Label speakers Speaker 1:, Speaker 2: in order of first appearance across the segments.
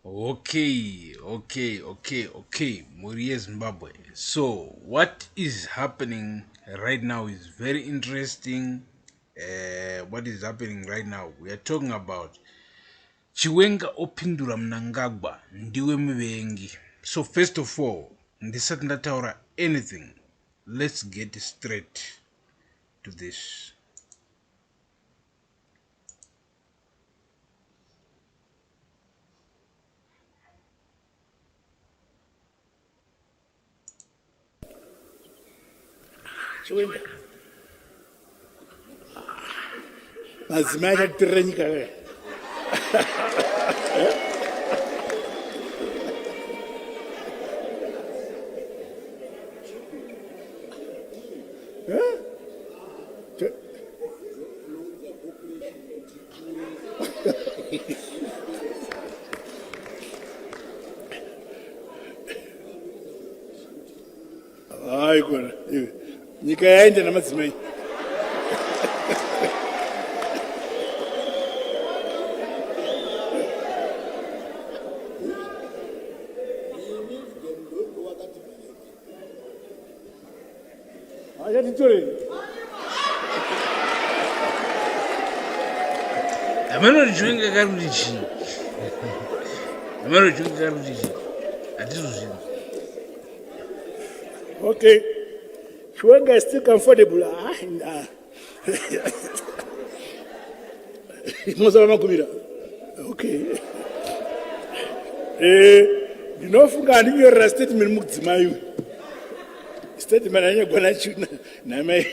Speaker 1: Okay. Murie Zimbabwe. So, what is happening right now is very interesting. What is happening right now? We are talking about Chiwenga Opindura Mnangagwa, Ndiwe Muvengi. So, first of all, ndisati ndataura anything, let's get straight to this.
Speaker 2: Chiwenga. Mazima achatirira nyika kaya. Ai kona. Nyika yaenda namadzimai.
Speaker 1: Ameno Chiwenga karudichi. Ameno Chiwenga karudichi. Atizozvino.
Speaker 2: Okay. Chiwenga is still comfortable. Mozama makumira. Okay. Ndinofunga ndinyorera statement mukudzimayo. Statement anyagwana chuna namai.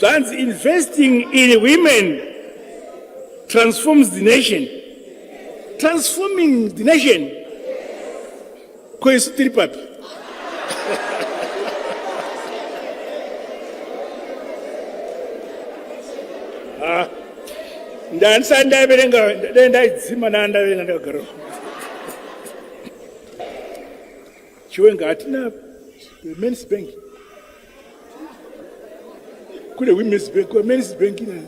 Speaker 2: Once investing in women transforms the nation. Transforming the nation. Kwesu tiri papi. Ndansa ndaverenga ndaidzima nandaverenga ndakagara. Chiwenga hatina men's bank. Kule women's bank, men's bank ina.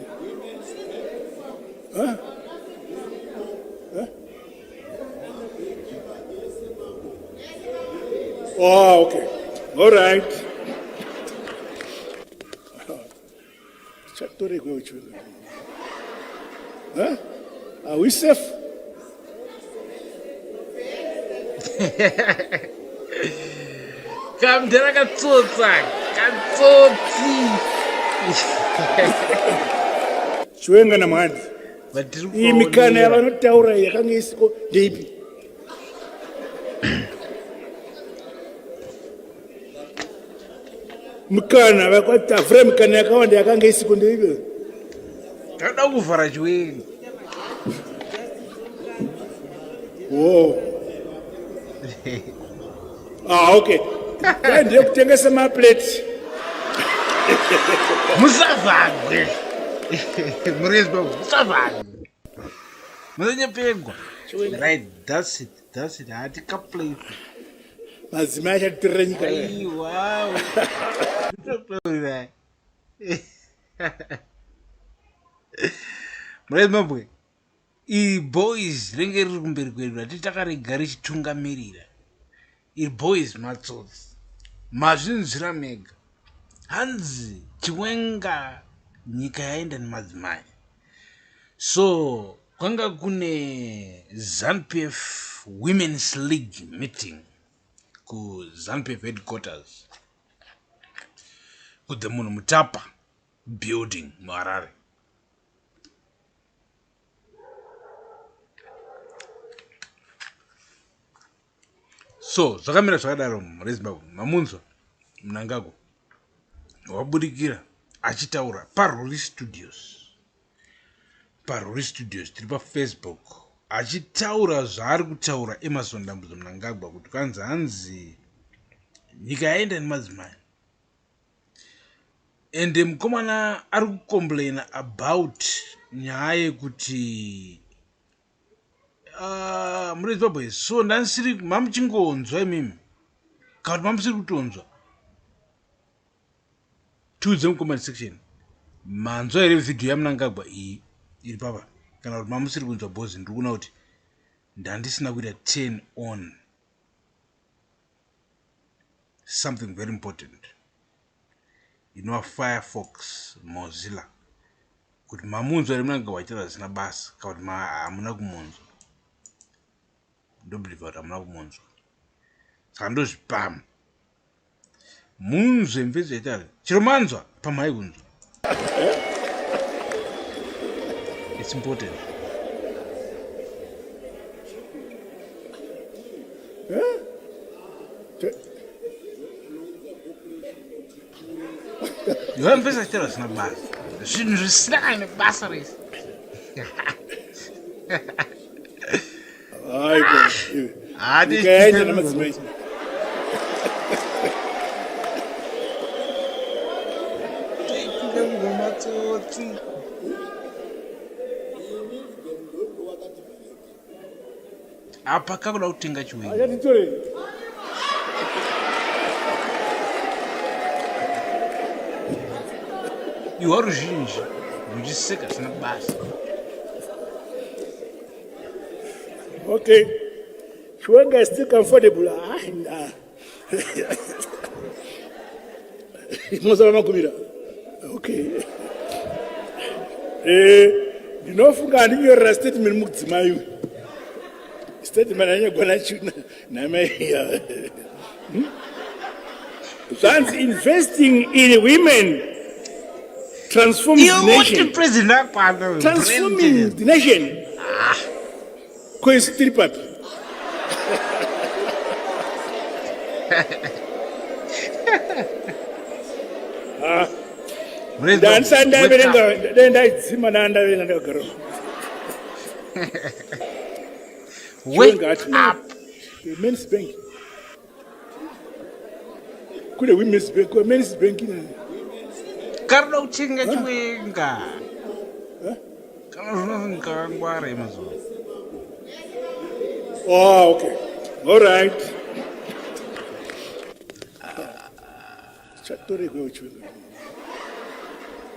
Speaker 2: Oh, okay. All right. Chatore kwa Chiwenga. Are we safe?
Speaker 1: Kamdera katsotsa, katsotsi.
Speaker 2: Chiwenga na mwadi. Hii mikana ya vanotaura yakanga isiko ndeipi. Mikana vakwatavura mikana yakawanda yakanga isiko ndeipi.
Speaker 1: Kada kuvhara Chiwenga.
Speaker 2: Oh. Okay. Ndiye kutengesa maplate.
Speaker 1: Musavagwe. Muresba musavagwe. Musanyepengwa. Right, that's it. Hatika plate.
Speaker 2: Mazima achatirira nyika.
Speaker 1: Ai, wow. Muresba bwe. Boys ringe riri kumberi kwedu atitakarega richitungamirira. Boys matsotsi. Mazvinzwira mega. Hanzi Chiwenga nyika yaenda nemadzimai. So kwanga kune ZANU-PF Women's League meeting ku ZANU-PF headquarters ku the Munhu Mutapa building muHarare. So zvakamira zvakadaro muRezimbabwe mamunzwa Mnangagwa wabudikira achitaura paruri studios tiri paFacebook achitaura zvaari kutaura Emerson Dambudzo Mnangagwa kuti hanzi nyika yaenda nemadzimai. Ende mukomana ari kucomplaina about nyaya yekuti muRezimbabwe. So ndansiri mamuchingonzwa imimi kana kuti mamusiri kutonzwa. Tuudze mucomment section manzwa here video yaMnangagwa iyi iri papa. kana kuti mamusiri kunzwa bhozi ndiri kuona kuti ndandisina kuita 10 on something very important. Firefox Mozilla kuti mamunzwa rimwe ngawachira zvisina basa kana kuti hamuna kumunzwa. Ndobelieve kuti hamuna kumunzwa. Saka ndozvipama. Munzwe mvezi yaitari. Chiro manzwa pamhai kunzwa. It's important. You have mvezi yaitari zvisina basa. Zvinhu zvisina kana basa rese.
Speaker 2: Ndikaenda namadzimai.
Speaker 1: Apa kakuda kutenga Chiwenga. Iwa ruzhinji ruchiseka zvisina basa.
Speaker 2: Okay. Chiwenga is still comfortable. Mozala makumira. Okay. Ndinofunga handinyorera statement mukudzimai. Statement anyagona namai. That's investing in women. Transforming the nation. Transforming the nation. Kwesi papi. Dansa ndaverenga ndaidzima nandaverenga ndagara.
Speaker 1: Wake up.
Speaker 2: Women's bank. Kule women's bank, women's bank.
Speaker 1: Karda uchinga Chiwenga. Kana zvinonga ngwara yemazuva.
Speaker 2: Oh, okay. All right. Chatori go Chiwenga.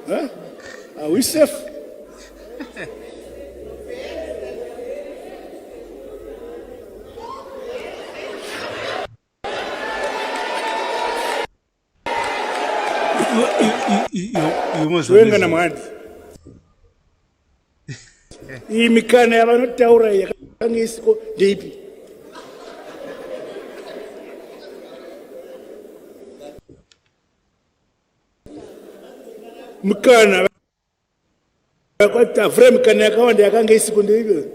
Speaker 2: Huh? Are we safe? Chiwenga na mwadi. Iyi mikana yavanotaura yakanga isiko ndeipi? Mikana kwatavura mikana yakawanda yakanga isiko ndeipi?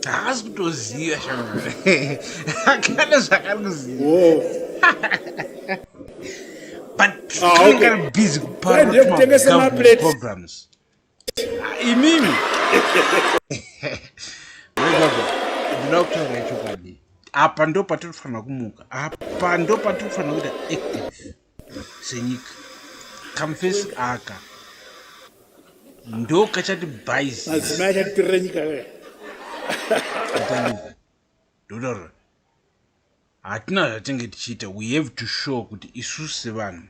Speaker 1: Haasi kutoziva shamwe. Akana zvakakuziva.
Speaker 2: Oh.
Speaker 1: But I'm kind of busy with programs. Imimi. Apa ndo patinofanira kumuka. Apa ndo patinofanira kuita active senyika. Kamfesi aka ndo kachati bhaisi.
Speaker 2: Madzimai achatitirira nyika wewe.
Speaker 1: Dodoro. Hatina zvatinge tichiita. We have to show kuti isusu sevanhu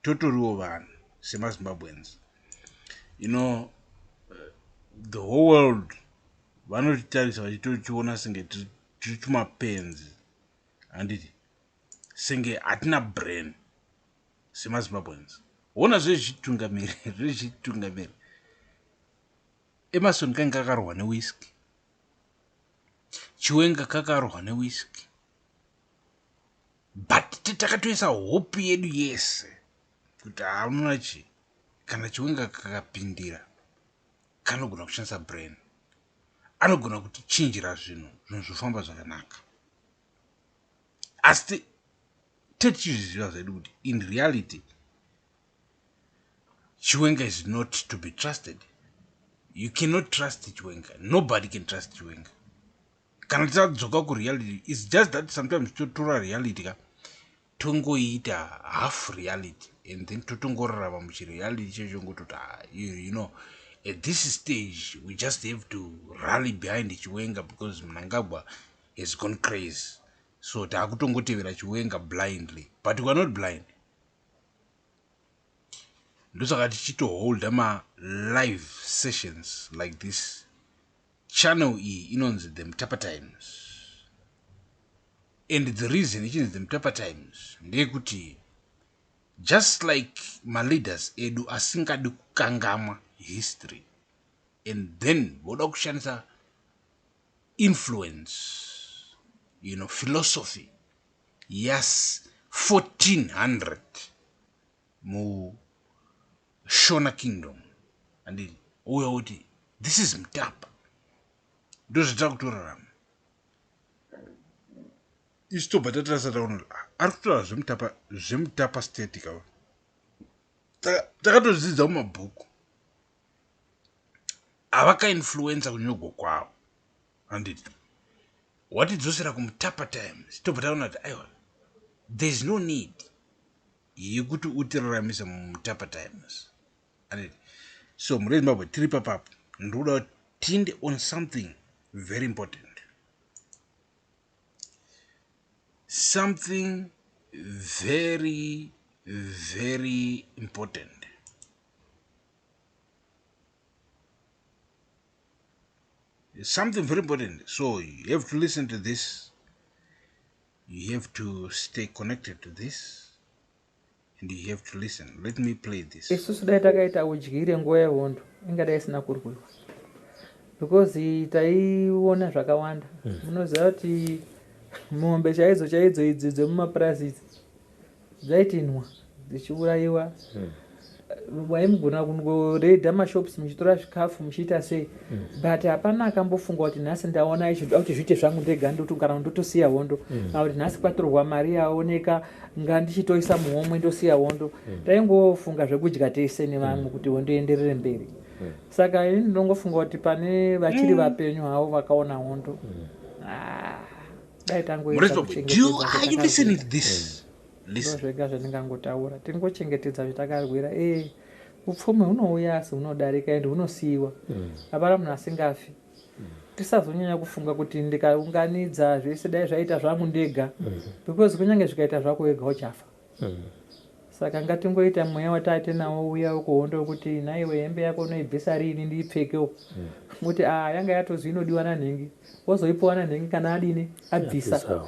Speaker 1: totoriwo vanhu semaZimbabweans. The whole world vanotitarisa vachitochiona senge tiri tumapenzi handiti senge hatina brain semaZimbabweans. Ona zvezvitungamiri Emerson kanga kakarwa newhisky, Chiwenga kakarwa newhisky, but takatoisa hope yedu yese kuti hamuna chi kana Chiwenga kakapindira kanogona kushandisa brain, anogona kutichinjira zvinhu zvofamba zvakanaka. Asi tichizviziva zvedu kuti in reality Chiwenga is not to be trusted. You cannot trust Chiwenga. Nobody can trust Chiwenga. Kana tadzoka kureality, it's just that sometimes totora reality tongoita half reality and then totongorarama muchireality chechongototi at this stage we just have to rally behind Chiwenga because Mnangagwa has gone crazy. So takutongotevera Chiwenga blindly, but we are not blind. ndosaka tichitohold live sessions like this. Channel E inonzi the Mtapa Times. And the reason it is the Mtapa Times ndeyekuti just like my leaders edu asingadi kukangama history and then voda kushandisa influence, philosophy yes 1400 mu Shona Kingdom and uya uti this is Mtapa ndozvita kutorarama isitobva tatarasataona ari kutaura zvemutapa state kava takatodzidza mumabhuku havakainfluensa kunyogwa kwavo handiti watidzosera kumutapa times tobva taona kuti aiwa thereis no need yekuti utiraramise mumutapa times handiti. So murezi mabwe tiri papapo ndoda kuti tinde on something very important, something very very important. Something very important. So you have to listen to this, you have to stay connected to this, and you have to listen. Let me play this.
Speaker 3: isusu dai takaita udyire nguva yehondo ingadai isina kurwiwa because taiona zvakawanda. Munoziva kuti mombe chaidzo idzi dzemumapurazi idzi dzaitinwa dzichiurayiwa. Waimugona kungoredha mashops muchitora zvikafu muchiita sei, but hapana akambofunga kuti nhasi ndaona ichi kuti zviite zvangu ndega ndotogara ndotosiya hondo, kana kuti nhasi kwatorwa mari yaoneka ngandichitoisa muhomwe ndosiya hondo. Taingofunga zvekudya tese nevamwe kuti hondo ienderere mberi. Saka ini ndinongofunga kuti pane vachiri vapenyu havo vakaona hondo dai tangoita kuchengetedza zvega zvandingangotaura, tingochengetedza zvatakarwira. Upfumi hunouya asi hunodarika ende hunosiyiwa, hapana munhu asingafi. Tisazonyanya kufunga kuti ndikaunganidza zvese dai zvaita zvangu ndega, because kunyange zvikaita zvako wega uchafa. Saka ngatingoita mweya wataate nawo uya wekuhondo wekuti naiwe hembe yako unoibvisa rini ndiipfekewo, kuti yanga yatozi inodiwa nanhengi, wozoipiwa nanhengi kana adini abvisa.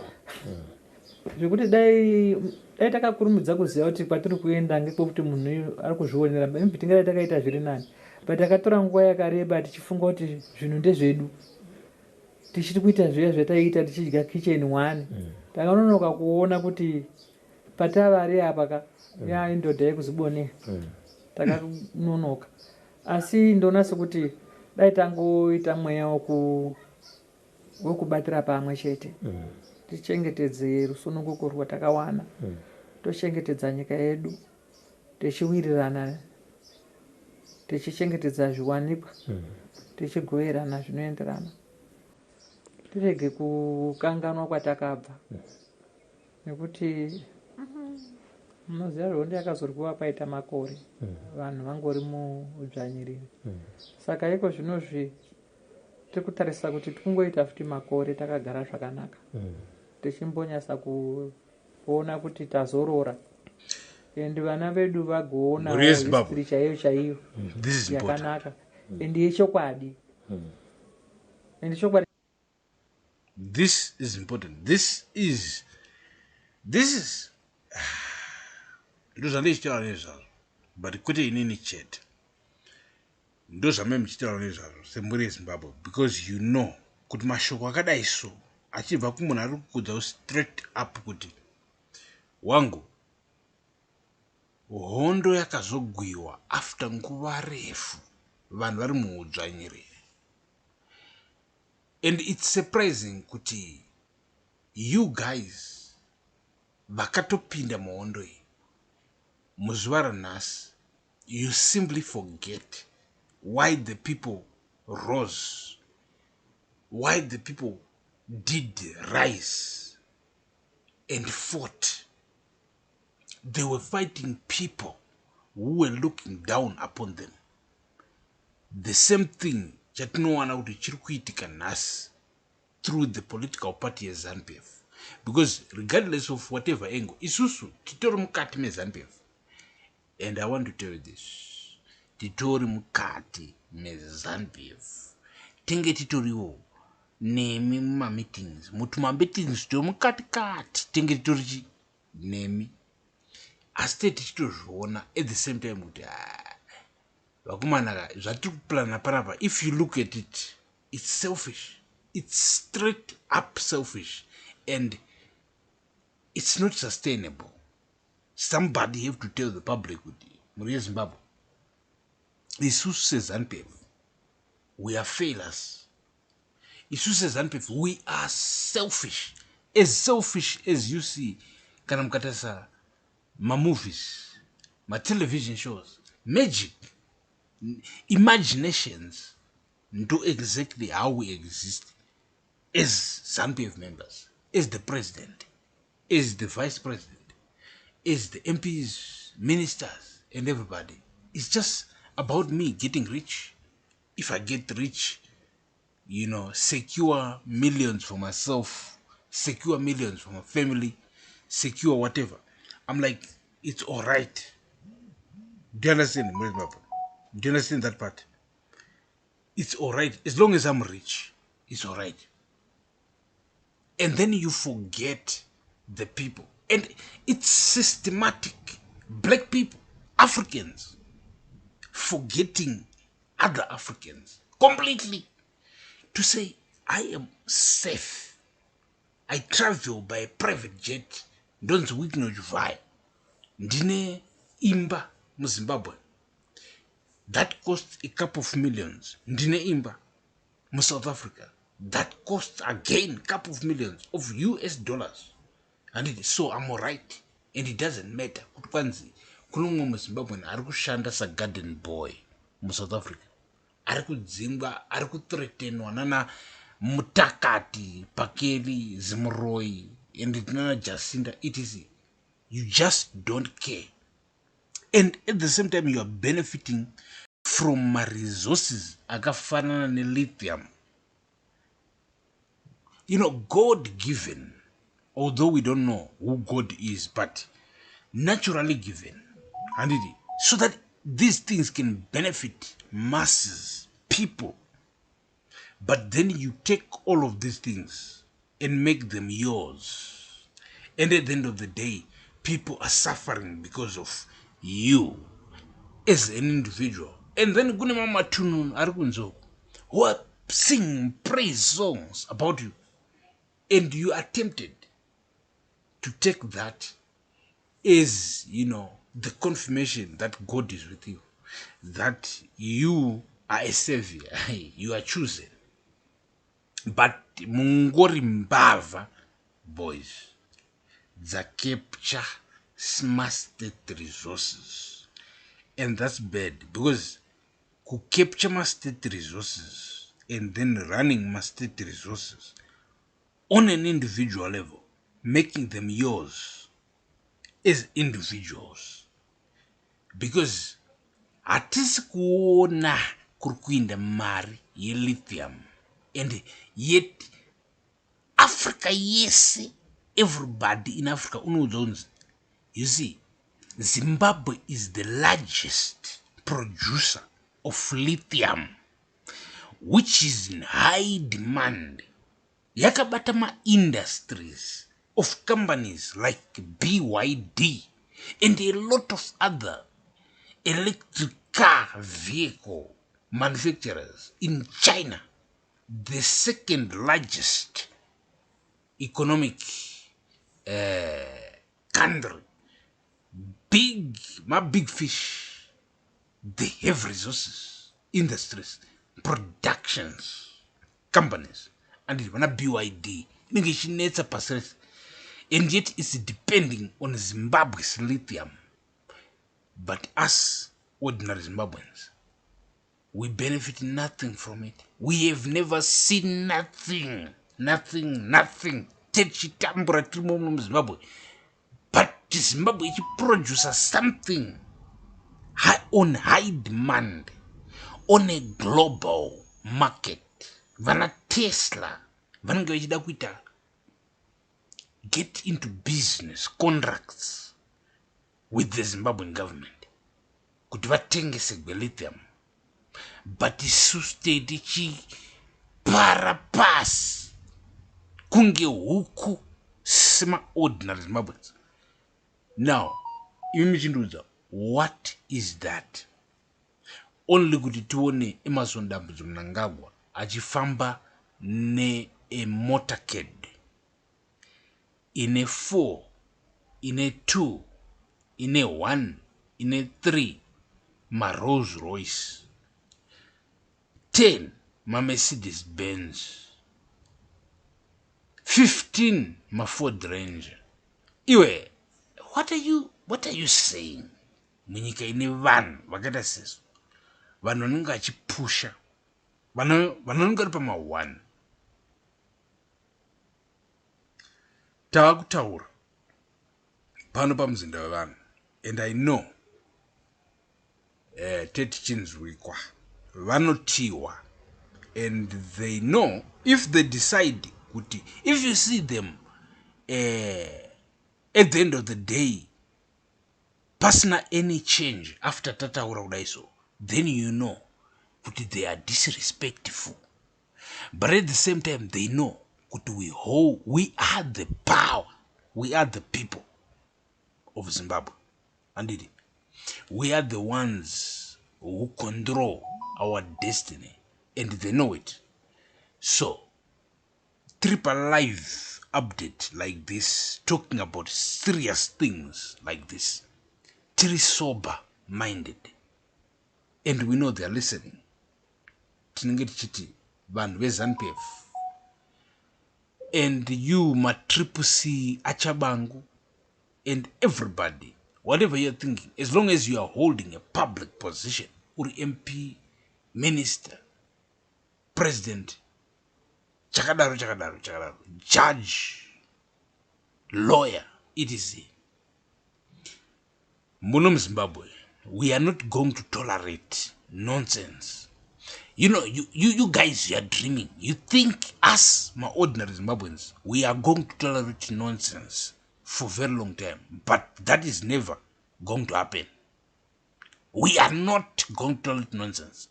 Speaker 3: Zvekuti dai takakurumidza kuziva kuti kwatiri kuenda ngekwekuti munhu ari kuzvionera, maybe tingadai takaita zviri nani. But takatora nguva yakareba tichifunga kuti zvinhu ndezvedu, tichiri kuita zviya zvataiita tichidya kitchen one. Takanonoka kuona kuti patavari apa indodha yekuzibonera, takanonoka. Asi ndona sekuti dai tangoita mweya wekubatira pamwe chete, tichengetedze rusununguko rwatakawana, tochengetedza nyika yedu, tichiwirirana, tichichengetedza zviwanikwa, tichigoverana zvinoenderana, tirege kukanganwa kwatakabva. Nekuti munoziva hondo yakazorwiwa paita makore, vanhu vangori muudzvanyiriri. Saka iko zvinozvi tiri kutarisa kuti tikungoita futi makore takagara zvakanaka, tichimbonyasa kuona kuti tazorora, endi vana vedu vagoona history chaiyo yakanaka endi yechokwadi.
Speaker 1: This is important. This is ndozvandichitaura nezvazvo, but kwete inini chete, ndozvamai muchitaura nezvazvo semhuri yeZimbabwe, because you know kuti mashoko akadai so achibva kumunhu ari kukudza straight up kuti wangu hondo yakazogwiwa after nguva refu vanhu vari muudzvanyiriri. And it's surprising kuti you guys vakatopinda muhondo iyi muzuva ranhasi, you simply forget why the people rose, why the people did rise and fought. They were fighting people who were looking down upon them. The same thing chatinowana kuti chiri kuitika nhasi through the political party yeZANU-PF, because regardless of whatever angle, isusu titori mukati meZANU-PF, And I want to tell you this. Titori mukati mezanpf. Tinge titoriwo nemi muma meetings. Mutuma meetings to mukati kati. Tinge titori nemi. Asi tichitozviona at the same time kuti vakomana zvatiri kuplana panapa. If you look at it, it's selfish. It's straight up selfish. And it's not sustainable. Somebody have to tell the public kuti muri Zimbabwe. Isu says ZANU-PF, we are failures. Isu says ZANU-PF, we are selfish as you see. Kana mukatasa ma movies, ma television shows, magic, imaginations, do exactly how we exist as ZANU-PF members, as the president, as the vice president, as the MPs, ministers, and everybody. It's just about me getting rich. If I get rich, secure millions for myself, secure millions for my family, secure whatever. I'm like, it's all right. Do you understand? Do you understand that part? It's all right. As long as I'm rich, it's all right. And then you forget the people. And it's systematic. Black people, Africans, forgetting other Africans completely. To say, I am safe. I travel by a private jet. Don't weakness vai. Ndine imba mu Zimbabwe. That costs a couple of millions. Ndine imba mu South Africa. That costs again a couple of millions of US dollars. And so I'm alright. And it doesn't matter. Kwanzi, kulungu mu Zimbabwe ari kushanda sa garden boy mu South Africa. Ari kudzingwa, ari kuthreatenwa nana Mutakati, Pakeli, Zimroi, and nana Jacinda, etc. You just don't care. And at the same time, you are benefiting from my resources. Agafana ne lithium. God given, although we don't know who God is, but naturally given. And so that these things can benefit masses, people. But then you take all of these things and make them yours. And at the end of the day, people are suffering because of you as an individual. And then Gune Mama Tunun Argunzo, who are singing praise songs about you. And you are tempted to take that as, the confirmation that God is with you. That you are a savior. You are chosen. But Mungori Mbava, boys, they capture smart state resources. And that's bad because who capture my state resources and then running my state resources on an individual level, making them yours as individuals. Because hatisi kuona kurikuinda mari ye-lithium, and yet Africa, yes, everybody in Africa knows. You see, Zimbabwe is the largest producer of lithium, which is in high demand. Yakabatama industries of companies like BYD and a lot of other electric car vehicle manufacturers in China, the second largest economic country. Big fish. They have resources, industries, productions, companies, and it wanna BYD. And yet it's depending on Zimbabwe's lithium. But us ordinary Zimbabweans, we benefit nothing from it. We have never seen nothing. Zimbabwe. But Zimbabwe produces something on high demand on a global market. Vana Tesla, get into business contracts with the Zimbabwean government. kuti vatengese lithium, but isu state ichipara pasi kunge huku sema ordinary Zimbabweans. Now imi michindudza, what is that? Only kuti tione Emerson Dambudzo Mnangagwa achifamba ne a motorcade ine 4, ine 2, ine 1, ine 3 ma Rolls Royce, 10 ma Mercedes Benz, 15 ma Ford Ranger. Iwe, what are you saying? Munyika ine vanhu vakaita sesu, vanhu vanenge vachipusha, vanhu vanenge vari pama 1. Tava kutaura pano pamuzinda wevanhu, and I know teti chinzwikwa vanotiwa, and they know if they decide kuti, if you see them at the end of the day pasina any change after tataura kudai so, then you know kuti they are disrespectful. But at the same time they know kuti we are the power, we are the people of Zimbabwe, and we are the ones who control our destiny, and they know it. So triple live update like this, talking about serious things like this, very sober minded, and we know they are listening. Tinenge tichiti vanhu veZANU-PF and you ma Triple C Achabangu and everybody, whatever you're thinking, as long as you are holding a public position, or MP, minister, president, chakadaru, judge, lawyer, etc. Muno Zimbabwe, we are not going to tolerate nonsense. You know, you guys, you are dreaming. You think us, my ordinary Zimbabweans, we are going to tolerate nonsense for a very long time, but that is never going to happen. We are not going to tolerate nonsense.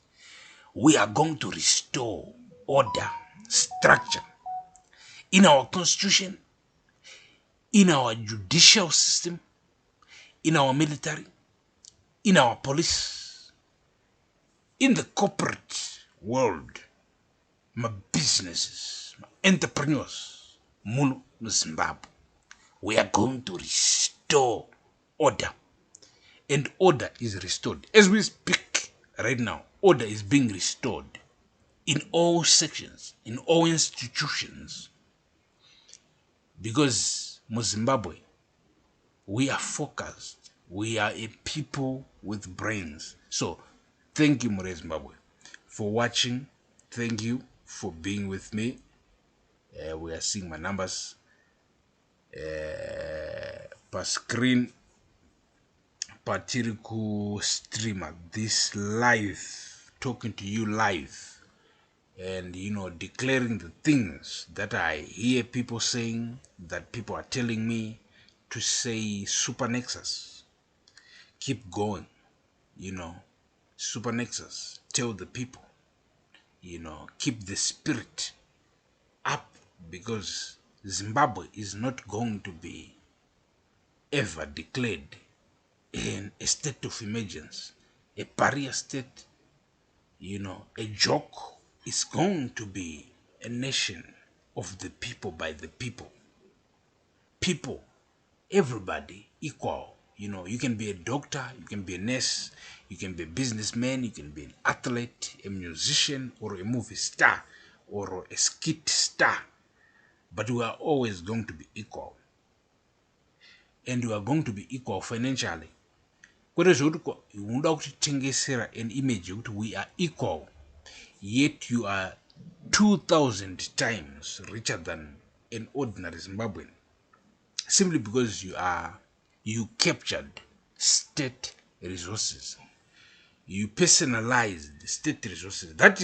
Speaker 1: We are going to restore order, structure in our constitution, in our judicial system, in our military, in our police, in the corporate world, my businesses, my entrepreneurs, muno Zimbabwe. We are going to restore order, and order is restored. As we speak right now, order is being restored in all sections, in all institutions, because Zimbabwe, we are focused. We are a people with brains. So thank you, Mure Zimbabwe, for watching. Thank you for being with me. We are seeing my numbers per screen, patiriku streamer, this live, talking to you live, and declaring the things that I hear people saying, that people are telling me to say. Super Nexus, keep going, Super Nexus, tell the people, keep the spirit up, because Zimbabwe is not going to be ever declared in a state of emergency, a pariah state, a joke. Is going to be a nation of the people, by the people. People, everybody equal. You can be a doctor, you can be a nurse, you can be a businessman, you can be an athlete, a musician, or a movie star, or a skit star. But we are always going to be equal. And we are going to be equal financially. You an image we are equal, yet you are 2,000 times richer than an ordinary Zimbabwean, simply because you captured state resources, you personalized state resources. That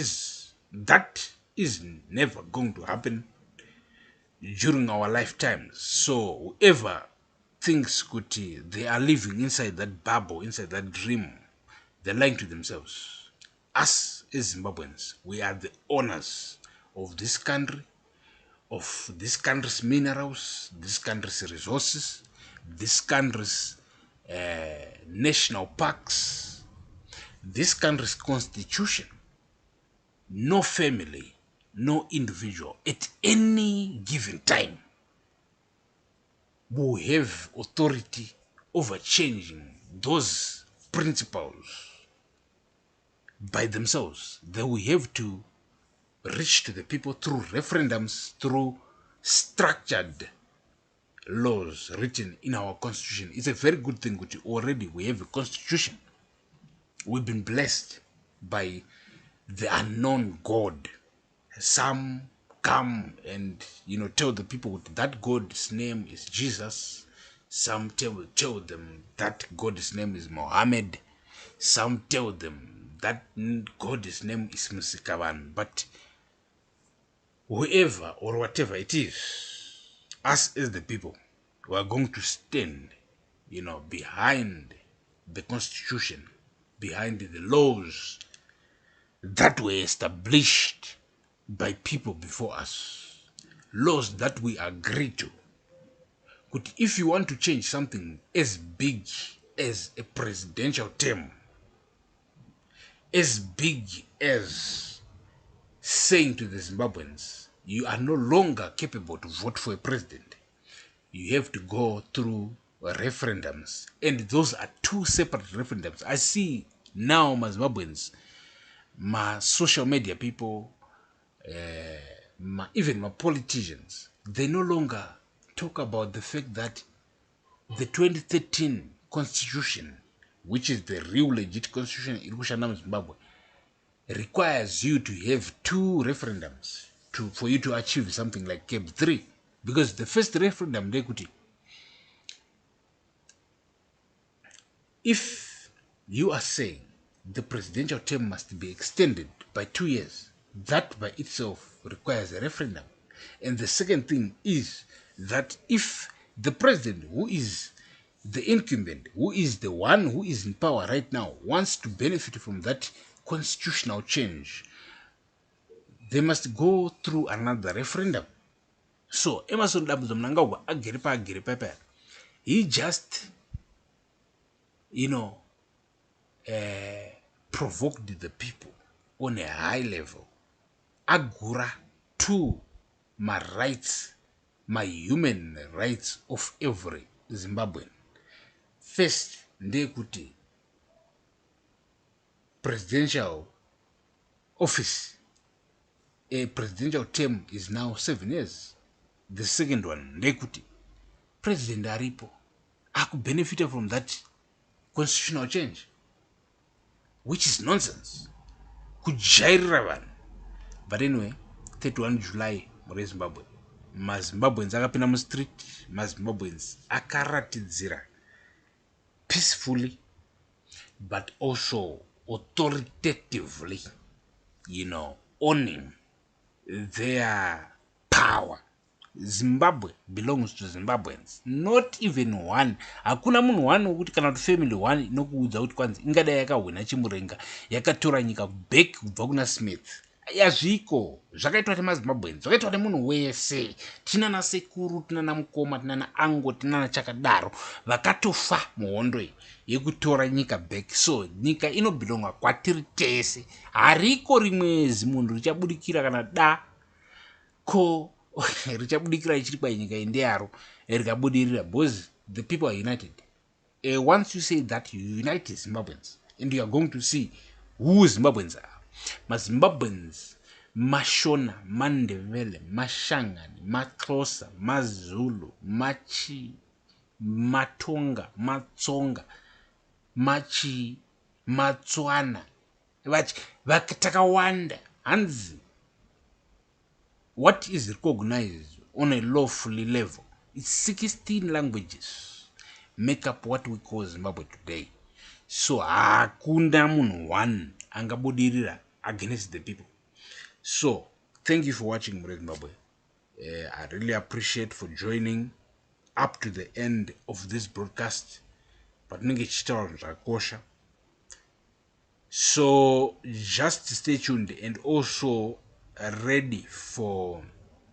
Speaker 1: is never going to happen during our lifetimes. So whoever thinks they are living inside that bubble, inside that dream, They're lying to themselves. Us as Zimbabweans, we are the owners of this country, of this country's minerals, this country's resources, this country's national parks, this country's constitution. No family, no individual at any given time will have authority over changing those principles by themselves. They will have to reach to the people through referendums, through structured laws written in our constitution. It's a very good thing that already we have a constitution. We've been blessed by the unknown God. Some come and tell the people that God's name is Jesus. Some tell them that God's name is Mohammed. Some tell them that God's name is Musikaban. But whoever or whatever it is, us as the people, we are going to stand, behind the constitution, behind the laws that were established by people before us, laws that we agree to. But if you want to change something as big as a presidential term, as big as saying to the Zimbabweans, you are no longer capable to vote for a president, you have to go through referendums. And those are two separate referendums. I see now my Zimbabweans, my social media people, even my politicians, they no longer talk about the fact that the 2013 constitution, which is the real legit constitution in Zimbabwe, requires you to have two referendums for you to achieve something like CAB 3. Because the first referendum, if you are saying the presidential term must be extended by 2 years, that by itself requires a referendum. And the second thing is that if the president, who is the incumbent, who is the one who is in power right now, wants to benefit from that constitutional change, they must go through another referendum. So Emerson Mnangagwa agiripa, he just provoked the people on a high level. Agura to my rights, my human rights of every Zimbabwean. First, ndekuti presidential office, a presidential term is now 7 years. The second one, ndekuti president aripo benefit from that constitutional change, which is nonsense. Kujairira vanhu. But anyway, 31 July muri Zimbabwe, maZimbabweans akapinda mustreet, maZimbabweans akaratidzira peacefully but also authoritatively, owning their power. Zimbabwe belongs to Zimbabweans, not even one. Hakuna munhu one wekuti kana kuti family one inokuudza kuti kwanzi ingadai yakahwina chimurenga yakatora nyika back kubva kuna Smith. Yazviko zvakaitwa nemaZimbabweans, zvakaitwa nemunhu wese. Tinana sekuru, tinana mukoma, tinana ango, tinana chakadaro vakatofa muhondo yekutora nyika back. So nyika inobelonga kwatiri tese. Hariko rimwezi munhu richabudikira kana da ko richabudikira ichiri kwa nyika indeyaro rikabudirira, because the people are united. Once you say that, you unite Zimbabweans, and you are going to see who Zimbabweans are. MaZimbabweans, Mashona, Mandevele, Mashangani, Maxhosa, Mazulu, Machi, Matonga, Matsonga, Machi, Matswana, Vakitakawanda, Hanzi. What is recognized on a lawfully level? It's 16 languages make up what we call Zimbabwe today. So hakuna munhu one angabudirira against the people. So thank you for watching Mure Zimbabwe. I really appreciate for joining up to the end of this broadcast. But ninge chitaura zvakosha. So just stay tuned and also ready for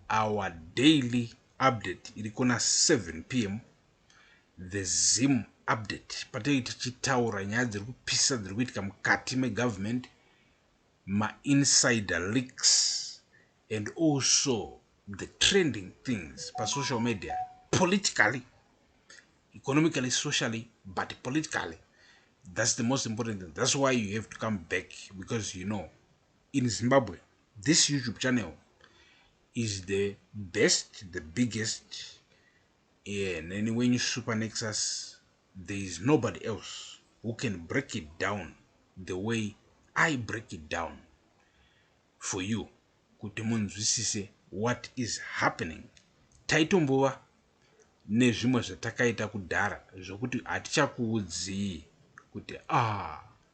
Speaker 1: our daily update. Ilikona 7 p.m. the Zim update. Patei tichitaura nyaya dziri kupisa dziri kuitika mukati megovernment, ma-insider leaks, and also the trending things per social media, politically, economically, socially, but politically. That's the most important thing. That's why you have to come back, because in Zimbabwe, this YouTube channel is the best, the biggest, and then when you Super Nexus, there is nobody else who can break it down the way I break it down for you. Kuti munzwisise what is happening. Taitombowa nezvimwe zvatakaita kudhara zvokuti hatichakuudzii kuti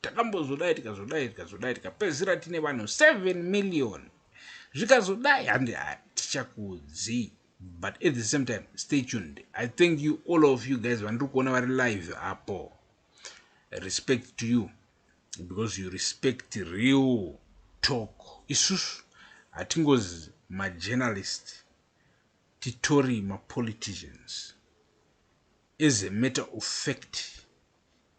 Speaker 1: takambozodai tikazodai tikapedzisira tine vanhu 7 million zvikazodai handi hatichakuudzii. But at the same time, stay tuned. I thank you, all of you guys vandiri kuona vari live apo. Respect to you, because you respect real talk. Isusu hatingozi ma-journalist, titori ma-politicians. As a matter of fact,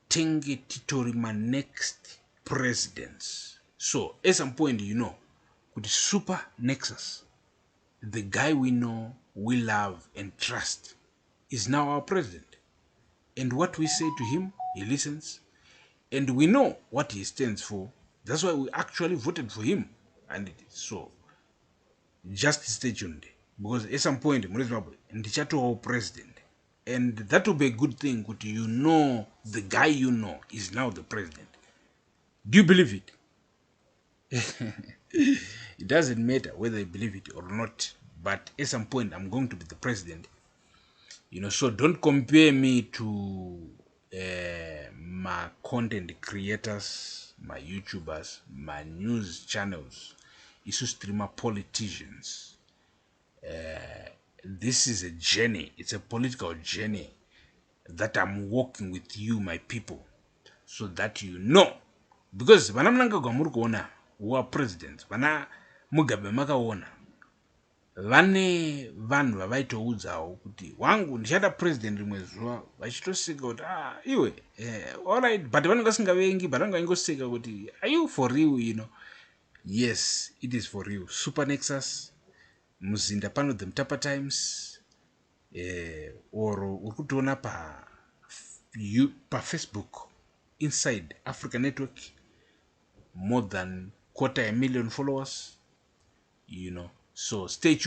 Speaker 1: tenge titori ma-next presidents. So at some point, with Super Nexus, the guy we know, we love and trust, is now our president. And what we say to him, he listens. And we know what he stands for. That's why we actually voted for him. And so, just stay tuned. Because at some point, Ndichatowa president. And that will be a good thing, but the guy is now the president. Do you believe it? It doesn't matter whether you believe it or not. But at some point, I'm going to be the president. So don't compare me to my content creators, my YouTubers, my news channels, issue streamer politicians. This is a journey. It's a political journey that I'm walking with you, my people, so that you know. Because vana Mnangagwa muri kuona who are presidents, vana Mugabe makaona, vane vanhu vavaitoudzawo kuti wangu ndichada president rimwe zuva, vachitoseka kuti iwe alright, but vanenge vasingavengi, but vanenge vangoseka kuti are you for real, Yes, it is for real. Super Nexus, muzinda pano the Mtapa Times, or ukutoona pa Facebook, inside Africa Network, more than 250,000 followers, so stay tuned.